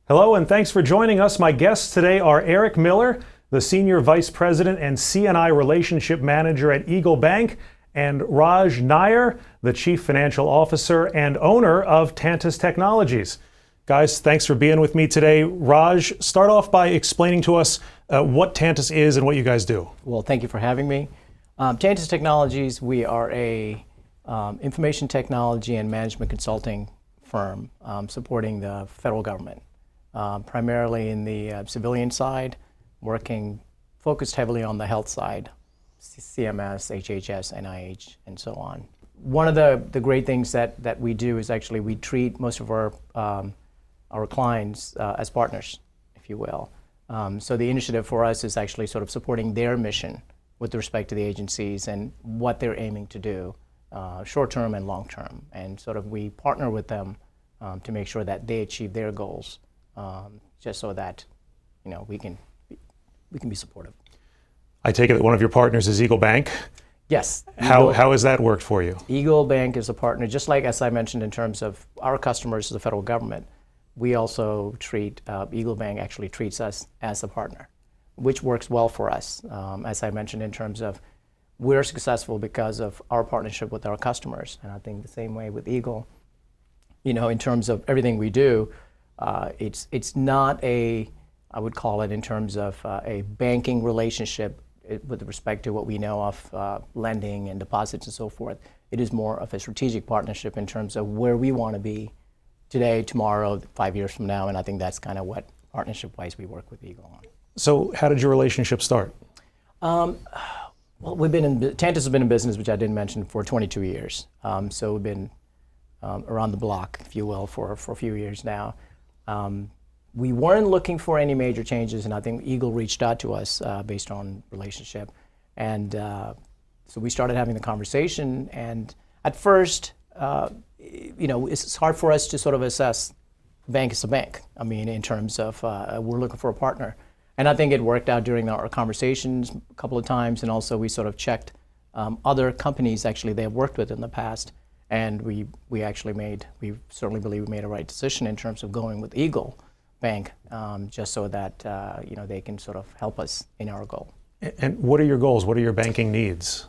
Hello, and thanks for joining us. My guests today are Eric Miller, the Senior Vice President and CNI Relationship Manager at EagleBank, and Raj Nair, the Chief Financial Officer and owner of Tantus Technologies. Guys, thanks for being with me today. Raj, start off by explaining to us what Tantus is and what you guys do. Well, thank you for having me. Tantus Technologies, we are a information technology and management consulting firm supporting the federal government, primarily in the civilian side, focused heavily on the health side, CMS, HHS, NIH, and so on. One of the great things that we do is actually we treat most of our clients as partners, if you will. So the initiative for us is actually sort of supporting their mission with respect to the agencies and what they're aiming to do, short-term and long-term. And sort of we partner with them to make sure that they achieve their goals, just so that we can be supportive. I take it that one of your partners is EagleBank. Yes. How has that worked for you? EagleBank is a partner, just like as I mentioned in terms of our customers, the federal government. We also treat, EagleBank actually treats us as a partner, which works well for us. As I mentioned in terms of we're successful because of our partnership with our customers. And I think the same way with Eagle, in terms of everything we do, it's not I would call it in terms of a banking relationship with respect to what we know of lending and deposits and so forth. It is more of a strategic partnership in terms of where we want to be today, tomorrow, 5 years from now, and I think that's kind of what partnership-wise we work with Eagle on. So how did your relationship start? Well, Tantus has been in business, which I didn't mention, for 22 years. So we've been around the block, if you will, for a few years now. We weren't looking for any major changes, and I think Eagle reached out to us based on relationship. And so we started having the conversation, and at first, it's hard for us to sort of assess bank is a bank. I mean, in terms of we're looking for a partner. And I think it worked out during our conversations a couple of times, and also we sort of checked other companies actually they have worked with in the past, and we certainly believe we made a right decision in terms of going with EagleBank, just so that they can sort of help us in our goal. And what are your goals? What are your banking needs?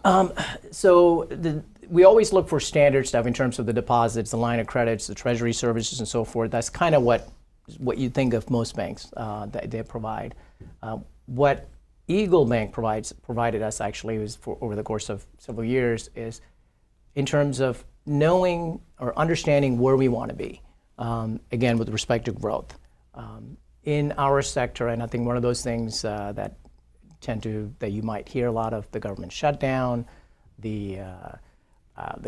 We always look for standard stuff in terms of the deposits, the line of credits, the treasury services, and so forth. That's kind of what you think of most banks that they provide. What EagleBank provided us actually was over the course of several years is in terms of knowing or understanding where we want to be, again, with respect to growth. In our sector, and I think one of those things that you might hear a lot of, the government shutdown, the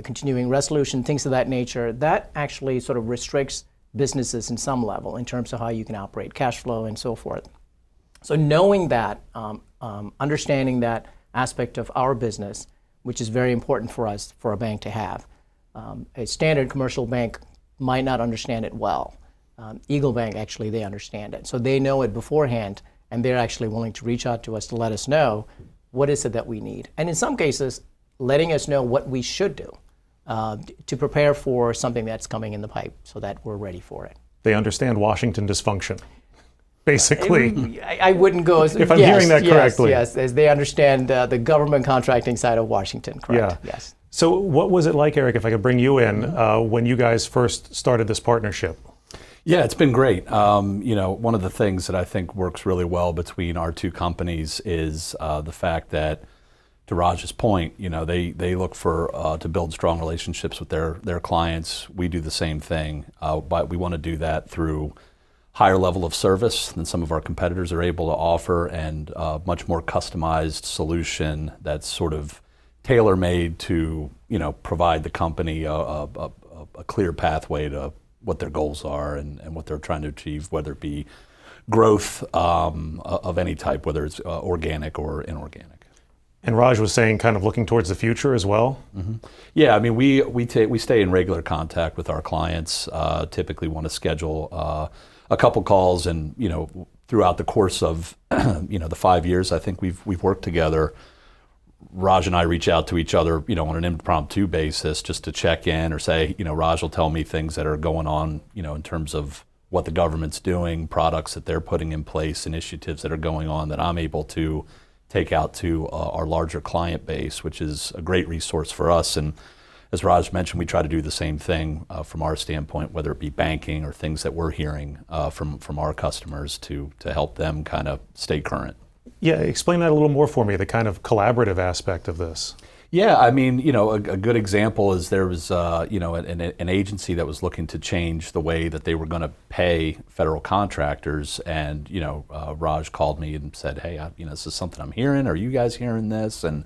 continuing resolution, things of that nature, that actually sort of restricts businesses in some level in terms of how you can operate cash flow and so forth. So knowing that, understanding that aspect of our business, which is very important for us, for a bank to have. A standard commercial bank might not understand it well. EagleBank, actually, they understand it. So they know it beforehand, and they're actually willing to reach out to us to let us know what is it that we need. And in some cases, letting us know what we should do to prepare for something that's coming in the pipe so that we're ready for it. They understand Washington dysfunction, basically. I wouldn't go as... If I'm hearing that correctly. Yes, as they understand the government contracting side of Washington, correct? Yeah. Yes. So what was it like, Eric, if I could bring you in, when you guys first started this partnership? Yeah, it's been great. One of the things that I think works really well between our two companies is the fact that, to Raj's point, they look for to build strong relationships with their clients. We do the same thing, but we want to do that through higher level of service than some of our competitors are able to offer, and much more customized solution that's sort of tailor-made to provide the company a clear pathway to what their goals are and what they're trying to achieve, whether it be growth of any type, whether it's organic or inorganic. And Raj was saying kind of looking towards the future as well? Mm-hmm. Yeah, I mean, we stay in regular contact with our clients, typically want to schedule a couple calls, and throughout the course of the 5 years I think we've worked together, Raj and I reach out to each other, on an impromptu basis just to check in or say, Raj will tell me things that are going on, in terms of what the government's doing, products that they're putting in place, initiatives that are going on that I'm able to take out to our larger client base, which is a great resource for us. And as Raj mentioned, we try to do the same thing from our standpoint, whether it be banking or things that we're hearing from our customers to help them kind of stay current. Yeah, explain that a little more for me, the kind of collaborative aspect of this. Yeah, I mean, a good example is there was, an agency that was looking to change the way that they were going to pay federal contractors, and Raj called me and said, "Hey, this is something I'm hearing. Are you guys hearing this?" And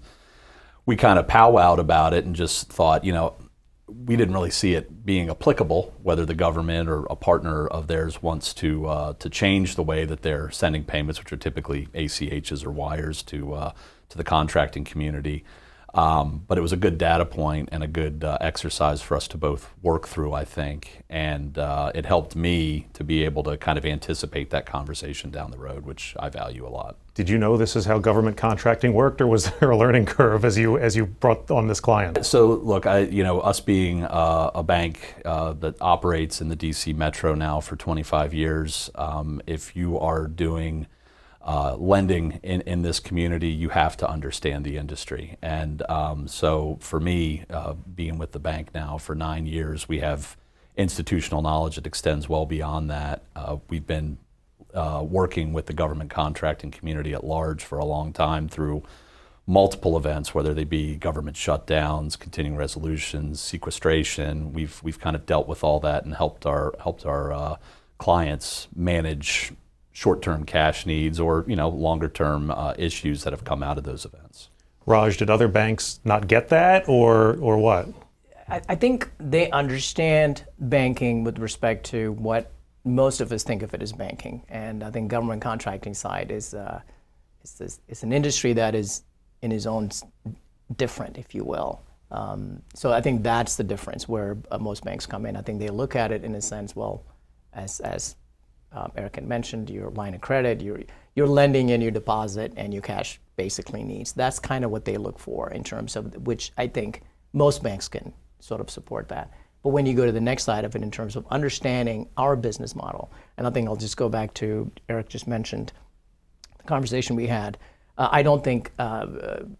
we kind of powwowed about it and just thought, we didn't really see it being applicable, whether the government or a partner of theirs wants to change the way that they're sending payments, which are typically ACHs or wires to the contracting community. But it was a good data point and a good exercise for us to both work through, I think, and it helped me to be able to kind of anticipate that conversation down the road, which I value a lot. Did you know this is how government contracting worked, or was there a learning curve as you brought on this client? So look, us being a bank that operates in the DC Metro now for 25 years, if you are doing lending in this community, you have to understand the industry. And so for me, being with the bank now for 9 years, we have institutional knowledge that extends well beyond that. We've been working with the government contracting community at large for a long time through multiple events, whether they be government shutdowns, continuing resolutions, sequestration. We've kind of dealt with all that and helped our clients manage short-term cash needs or longer-term issues that have come out of those events. Raj, did other banks not get that, or what? I think they understand banking with respect to what most of us think of it as banking, and I think government contracting side is it's an industry that is in its own different, if you will. So I think that's the difference where most banks come in. I think they look at it in a sense, well, as Eric had mentioned, your line of credit, you're lending in your deposit and your cash basically needs. That's kind of what they look for in terms of which I think most banks can sort of support that. But when you go to the next side of it in terms of understanding our business model, and I think I'll just go back to Eric just mentioned the conversation we had. I don't think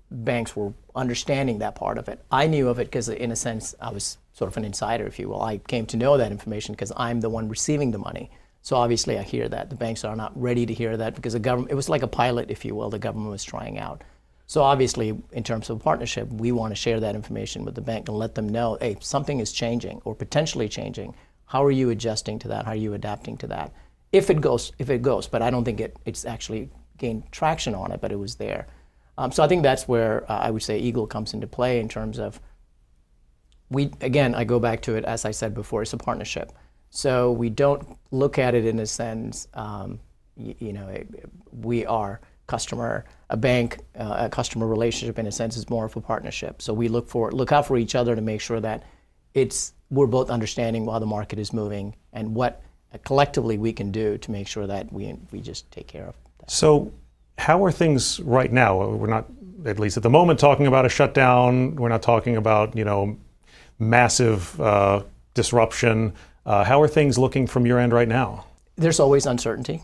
banks were understanding that part of it. I knew of it because in a sense I was sort of an insider, if you will. I came to know that information because I'm the one receiving the money. So obviously I hear that. The banks are not ready to hear that because the government, it was like a pilot, if you will, the government was trying out. So obviously in terms of partnership, we want to share that information with the bank and let them know, hey, something is changing or potentially changing. How are you adjusting to that? How are you adapting to that? If it goes, but I don't think it's actually gained traction on it, but it was there. So I think that's where I would say Eagle comes into play in terms of, I go back to it, as I said before, it's a partnership. So we don't look at it in a sense, we are a bank, a customer relationship in a sense is more of a partnership. So we look out for each other to make sure that we're both understanding how the market is moving and what collectively we can do to make sure that we just take care of that. So how are things right now? We're not, at least at the moment, talking about a shutdown. We're not talking about, massive disruption. How are things looking from your end right now? There's always uncertainty.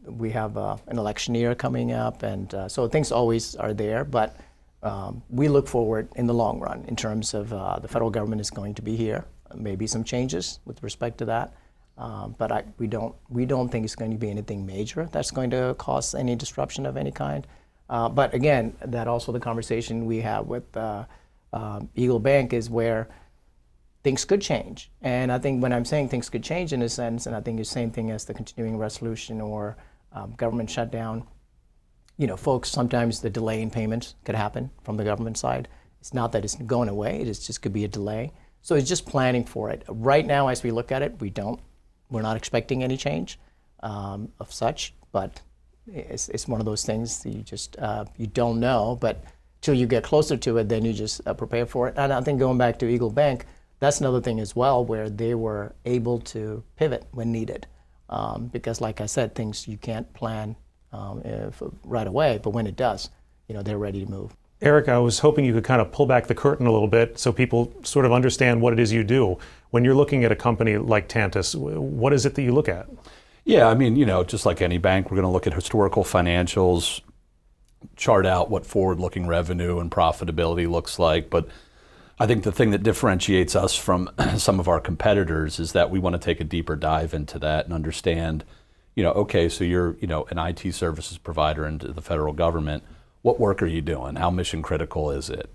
We have an election year coming up, and so things always are there, but we look forward in the long run in terms of the federal government is going to be here, maybe some changes with respect to that, but we don't think it's going to be anything major that's going to cause any disruption of any kind. But again, that also the conversation we have with EagleBank is where things could change. And I think when I'm saying things could change in a sense, and I think it's the same thing as the continuing resolution or government shutdown, folks, sometimes the delay in payments could happen from the government side. It's not that it's going away, it just could be a delay. So it's just planning for it. Right now, as we look at it, we're not expecting any change of such, but it's one of those things that you just, you don't know, but till you get closer to it, then you just prepare for it. And I think going back to EagleBank, that's another thing as well, where they were able to pivot when needed. Because like I said, things you can't plan right away, but when it does, they're ready to move. Eric, I was hoping you could kind of pull back the curtain a little bit so people sort of understand what it is you do. When you're looking at a company like Tantus, what is it that you look at? Yeah, I mean, just like any bank, we're going to look at historical financials, chart out what forward-looking revenue and profitability looks like. But I think the thing that differentiates us from some of our competitors is that we want to take a deeper dive into that and understand, okay, so you're, an IT services provider into the federal government. What work are you doing? How mission critical is it?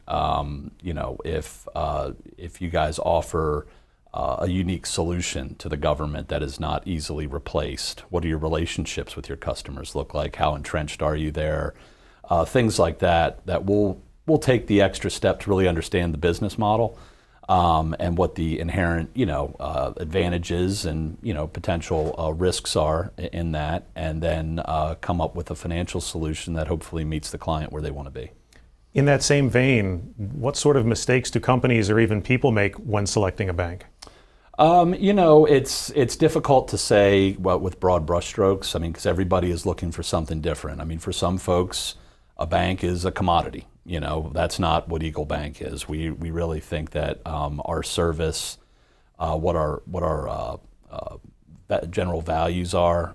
If you guys offer a unique solution to the government that is not easily replaced, what do your relationships with your customers look like? How entrenched are you there? Things like that we'll take the extra step to really understand the business model and what the inherent advantages and potential risks are in that, and then come up with a financial solution that hopefully meets the client where they want to be. In that same vein, what sort of mistakes do companies or even people make when selecting a bank? It's difficult to say with broad brushstrokes. I mean, because everybody is looking for something different. I mean, for some folks, a bank is a commodity. That's not what EagleBank is. We really think that our service, what our general values are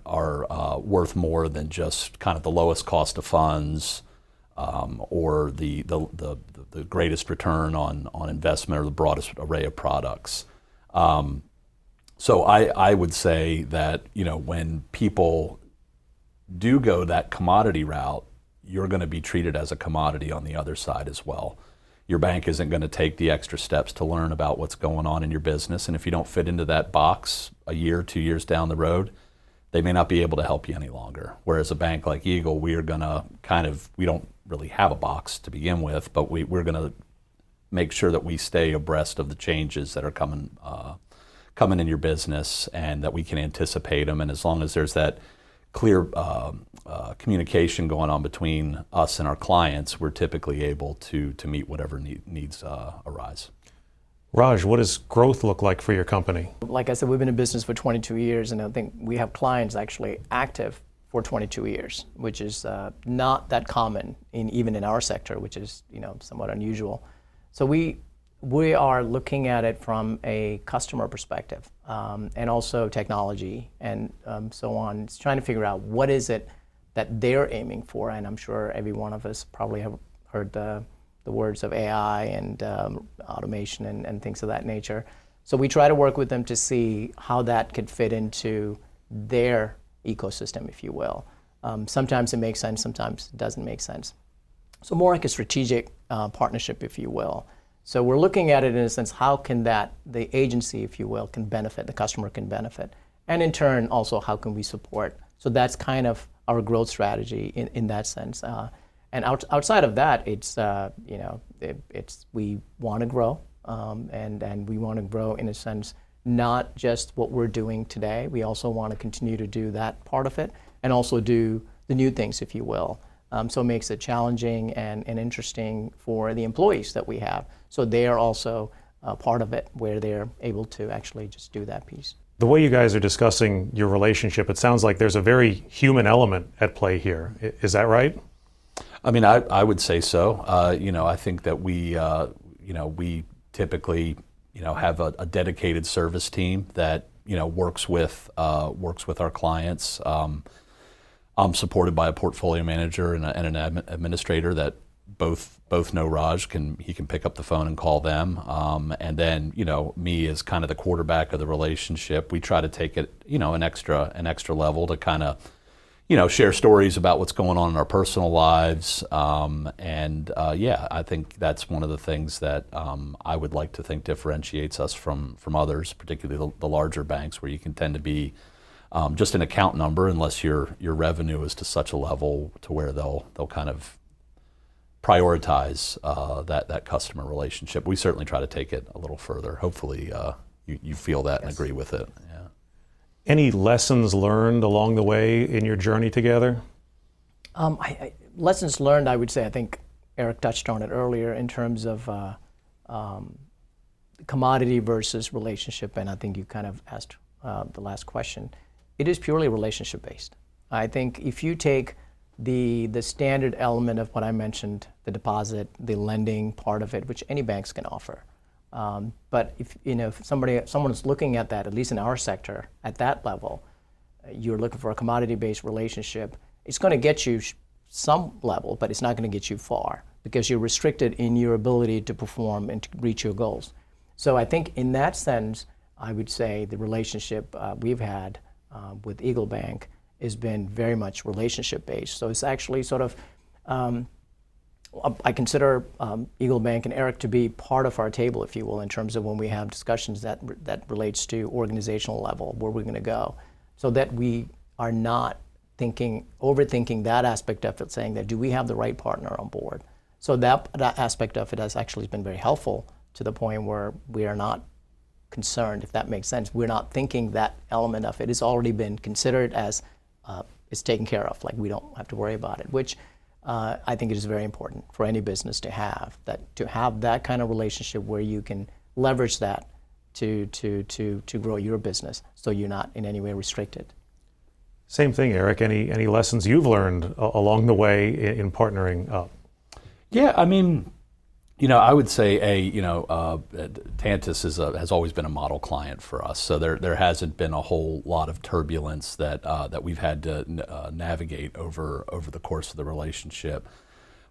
worth more than just kind of the lowest cost of funds or the greatest return on investment or the broadest array of products. So I would say that when people do go that commodity route, you're going to be treated as a commodity on the other side as well. Your bank isn't going to take the extra steps to learn about what's going on in your business, and if you don't fit into that box a year, 2 years down the road, they may not be able to help you any longer. Whereas a bank like Eagle, we are going to we don't really have a box to begin with, but we're going to make sure that we stay abreast of the changes that are coming in your business and that we can anticipate them. And as long as there's that clear communication going on between us and our clients, we're typically able to meet whatever needs arise. Raj, what does growth look like for your company? Like I said, we've been in business for 22 years, and I think we have clients actually active for 22 years, which is not that common even in our sector, which is somewhat unusual. So we are looking at it from a customer perspective and also technology and so on. It's trying to figure out what is it that they're aiming for, and I'm sure every one of us probably have heard the words of AI and automation and things of that nature. So we try to work with them to see how that could fit into their ecosystem, if you will. Sometimes it makes sense, sometimes it doesn't make sense. So more like a strategic partnership, if you will. So we're looking at it in a sense, how can the agency, if you will, can benefit, the customer can benefit, and in turn also how can we support. So that's kind of our growth strategy in that sense. And outside of that, it's we want to grow, and we want to grow in a sense, not just what we're doing today. We also want to continue to do that part of it, and also do the new things, if you will. So it makes it challenging and interesting for the employees that we have. So they are also part of it, where they're able to actually just do that piece. The way you guys are discussing your relationship, it sounds like there's a very human element at play here. Is that right? I mean, I would say so. I think that we typically, have a dedicated service team that, works with our clients. I'm supported by a portfolio manager and an administrator that both know Raj. He can pick up the phone and call them. And then, me as kind of the quarterback of the relationship, we try to take it, an extra level to kind of, share stories about what's going on in our personal lives. I think that's one of the things that I would like to think differentiates us from others, particularly the larger banks, where you can tend to be just an account number unless your revenue is to such a level to where they'll kind of prioritize that customer relationship. We certainly try to take it a little further. Hopefully you feel that and agree with it. Yeah. Any lessons learned along the way in your journey together? Lessons learned, I would say, I think Eric touched on it earlier in terms of commodity versus relationship, and I think you kind of asked the last question. It is purely relationship based. I think if you take the standard element of what I mentioned, the deposit, the lending part of it, which any banks can offer. But if someone's looking at that, at least in our sector, at that level, you're looking for a commodity-based relationship, it's going to get you some level, but it's not going to get you far because you're restricted in your ability to perform and to reach your goals. So I think in that sense, I would say the relationship we've had with EagleBank has been very much relationship-based. So it's actually sort of, I consider EagleBank and Eric to be part of our table, if you will, in terms of when we have discussions that relates to organizational level, where we're going to go, so that we are not overthinking that aspect of it, saying that do we have the right partner on board? So that aspect of it has actually been very helpful to the point where we are not concerned, if that makes sense. We're not thinking that element of it. It's already been considered as it's taken care of, like we don't have to worry about it, which I think it is very important for any business to have that kind of relationship where you can leverage that to grow your business, so you're not in any way restricted. Same thing, Eric. Any lessons you've learned along the way in partnering up? Yeah, I mean, I would say Tantus has always been a model client for us. So there hasn't been a whole lot of turbulence that we've had to navigate over the course of the relationship.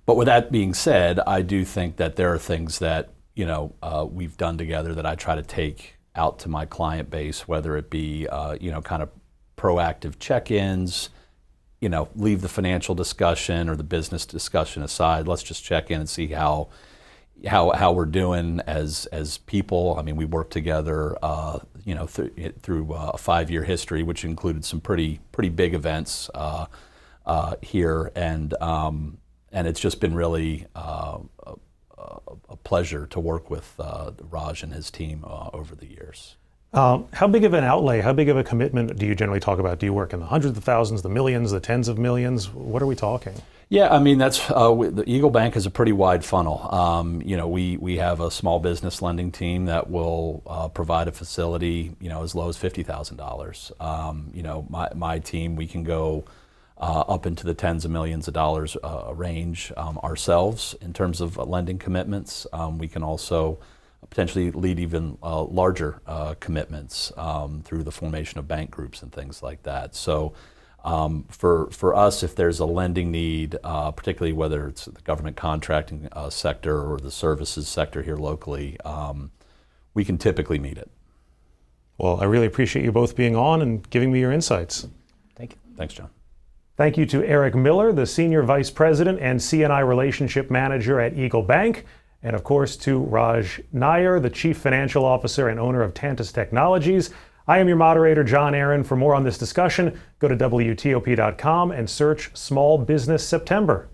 But with that being said, I do think that there are things that we've done together that I try to take out to my client base, whether it be kind of proactive check-ins, leave the financial discussion or the business discussion aside. Let's just check in and see how we're doing as people. I mean, we worked together, through a 5-year history, which included some pretty big events here, and it's just been really a pleasure to work with Raj and his team over the years. How big of an outlay, how big of a commitment do you generally talk about? Do you work in the hundreds of thousands, the millions, the tens of millions? What are we talking? Yeah, I mean, that's the EagleBank is a pretty wide funnel. We have a small business lending team that will provide a facility, as low as $50,000. My team, we can go up into the tens of millions of dollars range ourselves in terms of lending commitments. We can also potentially lead even larger commitments through the formation of bank groups and things like that. So for us, if there's a lending need, particularly whether it's the government contracting sector or the services sector here locally, we can typically meet it. Well, I really appreciate you both being on and giving me your insights. Thank you. Thanks, John. Thank you to Eric Miller, the Senior Vice President and CNI Relationship Manager at EagleBank, and of course to Raj Nair, the Chief Financial Officer and owner of Tantus Technologies. I am your moderator, John Aaron. For more on this discussion, go to WTOP.com and search Small Business September.